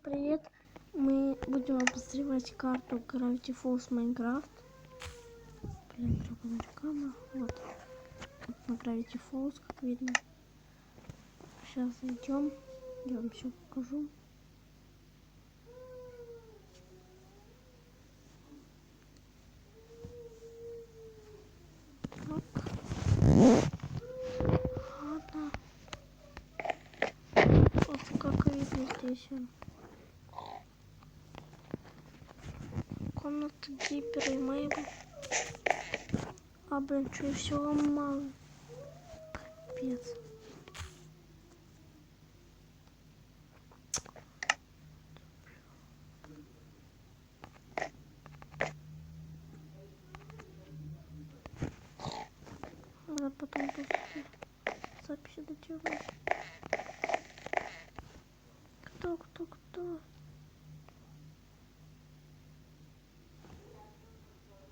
Привет! Мы будем обозревать карту Gravity Falls Minecraft. Блин, гребаная реклама. Вот на Gravity Falls, как видно. Сейчас зайдем. Я вам все покажу. Так. Ладно. Вот как видно здесь. Комната Диппера и Мейбл. А, блин, что я все ломал. Капец. Надо потом после записи доделать. Кто?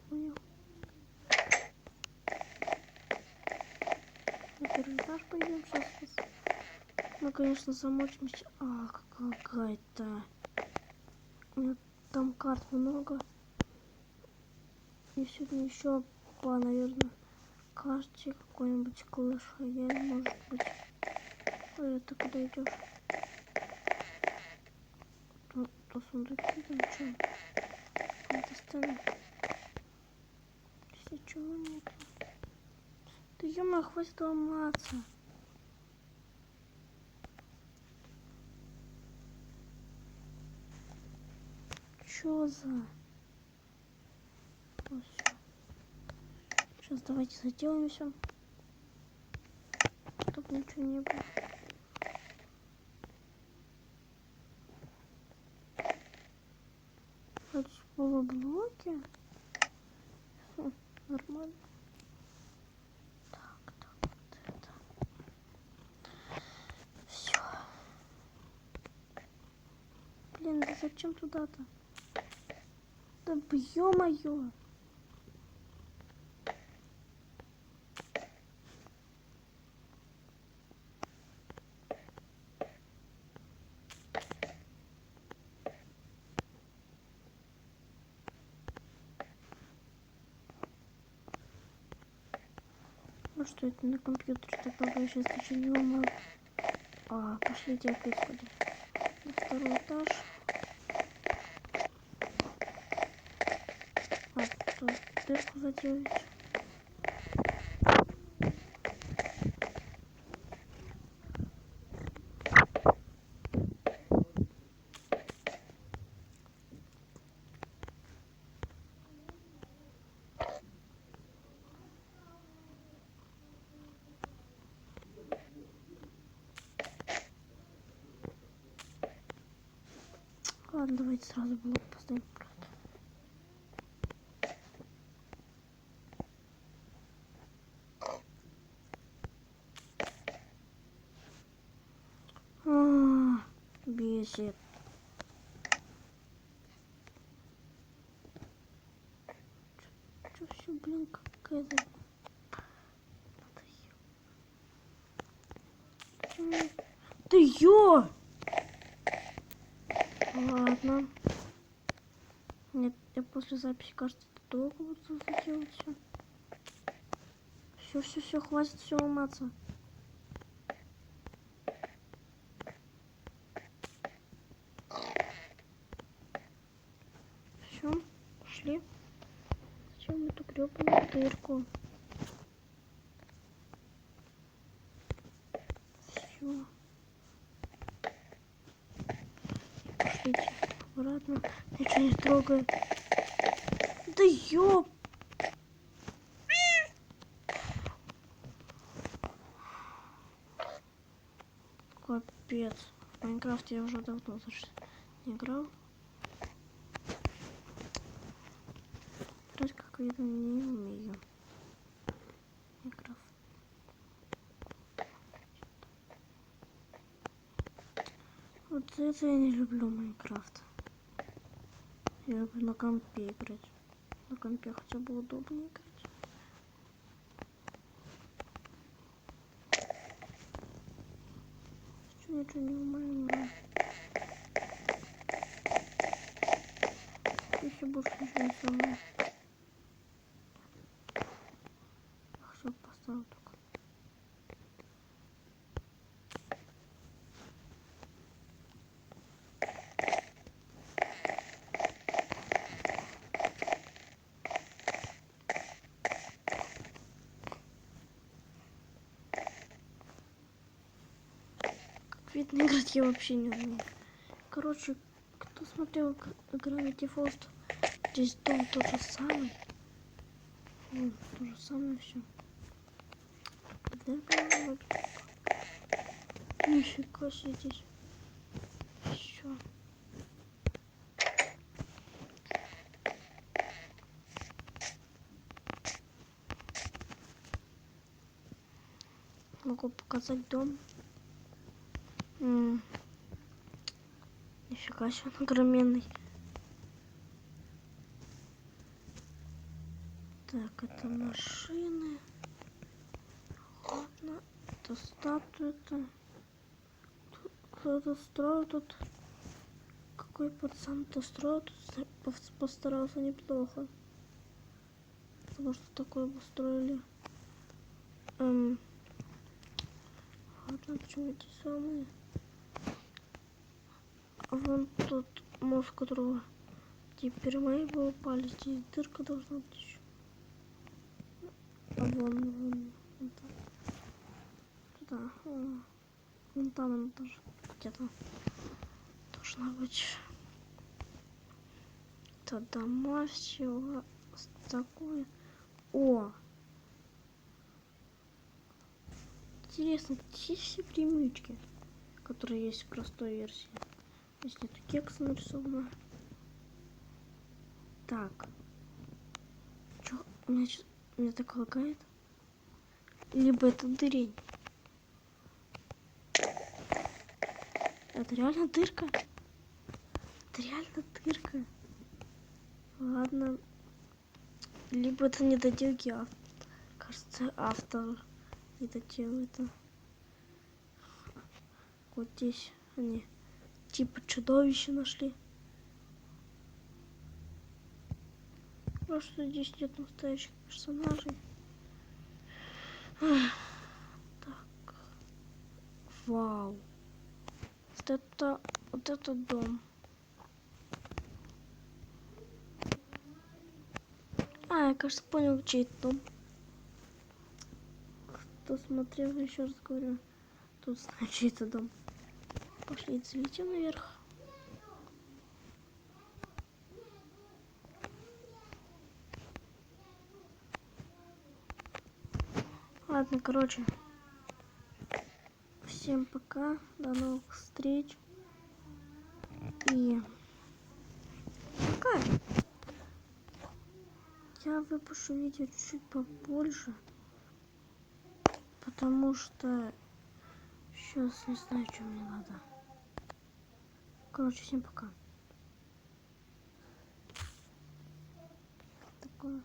Понял. На первый этаж пойдем сейчас. Мы, конечно, замочимся. А, какая-то. У меня там карт много. И сегодня еще по, наверное, карте какой-нибудь Clash Royale, может быть. Ой, это куда идешь? То сундуки там что? Какая-то сцена. Здесь ничего нет. Да ё-моё, хватит ломаться. Чё за? Вот всё. Сейчас давайте заделаем все, чтобы ничего не было. Вот полублоки. Нормально. Так, вот это. Все. Блин, да зачем туда-то? Да ё-моё. Ну что это на компьютере такое, сейчас еще не ломал. А, пошлите опять сходим. На второй этаж. А, тут дырку заделать. Ладно, давайте сразу блок поставим. Бесит. Чё все, блин, какая-то... Ты ё! Ладно. Нет, я после записи, кажется, это долго буду заделать все. Все, хватит все ломаться. Все, пошли. Зачем эту гребаную дырку? Все. Пошлите обратно. Ничего не трогаю. Да ёп! Капец. В Майнкрафте я уже давно не играл. Играть, как видно, не умею. Майнкрафт. Вот это я не люблю Майнкрафт. Я люблю на компе играть. На компе хотя бы удобнее играть. Что ничего не умею. Если больше ничего не сломаю. Все, поставил только. Как видно, играть я вообще не умею. Короче, кто смотрел Gravity Falls, здесь дом тот же самый. Вон, то же самое все. Да, нифига себе здесь. Все. Могу показать дом. Нифига себе, он огроменный. Так, это машины. Ладно, это статуя. Тут кто-то строил тут. Какой пацан-то строил тут, постарался неплохо. Потому что такое бы строили. Ладно, почему эти самые? А вон тут мост, которого теперь мои бы упали. Здесь дырка должна быть еще. А вон там. Туда. Вон там она тоже где-то должна быть. Это дома всего такое. О! Интересно, где все примычки, которые есть в простой версии? Здесь нету кекса нарисовано. Так. Чё? Меня так лагает? Либо это дырень. Это реально дырка? Это реально дырка. Ладно. Либо это недоделки, кажется, автор не доделал это. Вот здесь они типа чудовища нашли. Просто здесь нет настоящих персонажей. Так. Вау. Вот это дом. Я, кажется, понял, чей это дом. Кто смотрел, еще раз говорю, тут знает, чей это дом. Пошли, залетим наверх. Ладно, короче. Всем пока. До новых встреч. И пока. Я выпущу видео чуть-чуть побольше. Потому что сейчас не знаю, что мне надо. Короче, всем пока. Такое.